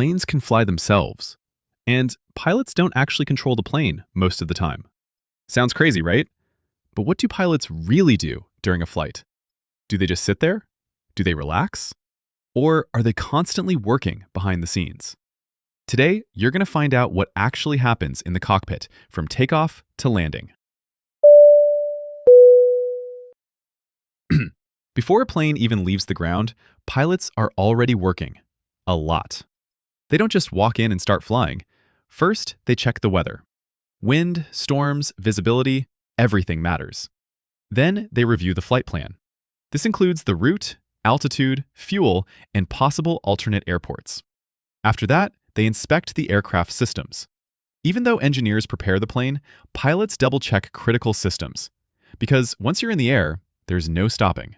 planes can fly themselves, and pilots don't actually control the plane most of the time. Sounds crazy, right? But what do pilots really do during a flight? Do they just sit there? Do they relax? Or are they constantly working behind the scenes? Today, you're going to find out what actually happens in the cockpit from takeoff to landing. Before a plane even leaves the ground, pilots are already working. A lot. They don't just walk in and start flying. First, they check the weather. Wind, storms, visibility, everything matters. Then they review the flight plan. This includes the route, altitude, fuel, and possible alternate airports. After that, they inspect the aircraft systems. Even though engineers prepare the plane, pilots double-check critical systems. Because once you're in the air, there's no stopping.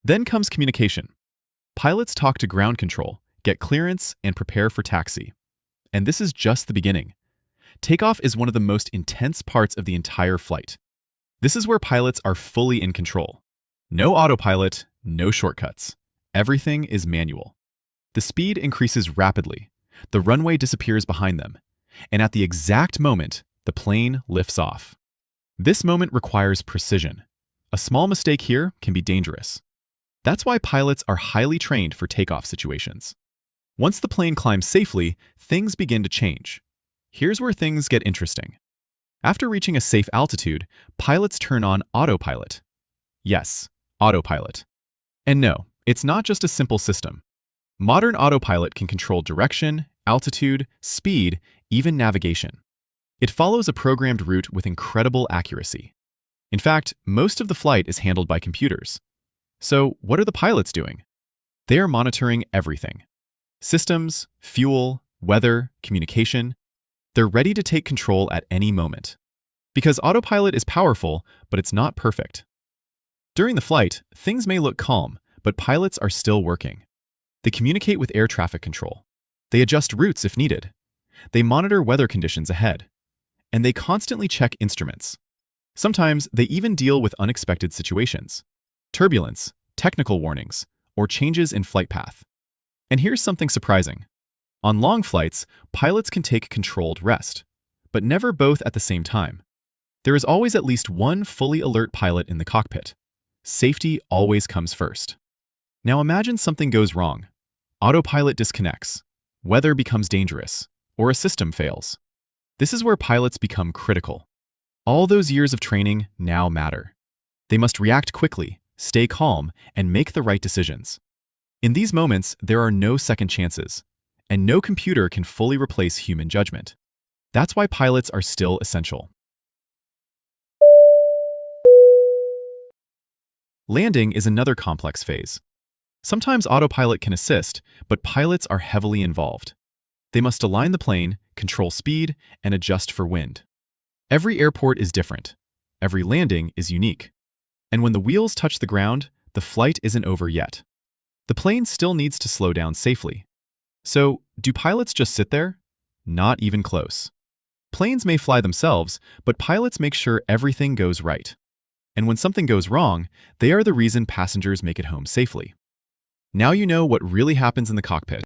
Then comes communication. Pilots talk to ground control, get clearance, and prepare for taxi. And this is just the beginning. Takeoff is one of the most intense parts of the entire flight. This is where pilots are fully in control. No autopilot, no shortcuts. Everything is manual. The speed increases rapidly. The runway disappears behind them. And at the exact moment, the plane lifts off. This moment requires precision. A small mistake here can be dangerous. That's why pilots are highly trained for takeoff situations. Once the plane climbs safely, things begin to change. Here's where things get interesting. After reaching a safe altitude, pilots turn on autopilot. Yes, autopilot. And no, it's not just a simple system. Modern autopilot can control direction, altitude, speed, even navigation. It follows a programmed route with incredible accuracy. In fact, most of the flight is handled by computers. So, what are the pilots doing? They are monitoring everything. Systems, fuel, weather, communication. They're ready to take control at any moment. Because autopilot is powerful, but it's not perfect. During the flight, things may look calm, but pilots are still working. They communicate with air traffic control. They adjust routes if needed. They monitor weather conditions ahead. And they constantly check instruments. Sometimes they even deal with unexpected situations. Turbulence, technical warnings, or changes in flight path. And here's something surprising. On long flights, pilots can take controlled rest, but never both at the same time. There is always at least one fully alert pilot in the cockpit. Safety always comes first. Now imagine something goes wrong. Autopilot disconnects, weather becomes dangerous, or a system fails. This is where pilots become critical. All those years of training now matter. They must react quickly, stay calm, and make the right decisions. In these moments, there are no second chances, and no computer can fully replace human judgment. That's why pilots are still essential. Landing is another complex phase. Sometimes autopilot can assist, but pilots are heavily involved. They must align the plane, control speed, and adjust for wind. Every airport is different. Every landing is unique. And when the wheels touch the ground, the flight isn't over yet. The plane still needs to slow down safely. So, do pilots just sit there? Not even close. Planes may fly themselves, but pilots make sure everything goes right. And when something goes wrong, they are the reason passengers make it home safely. Now you know what really happens in the cockpit.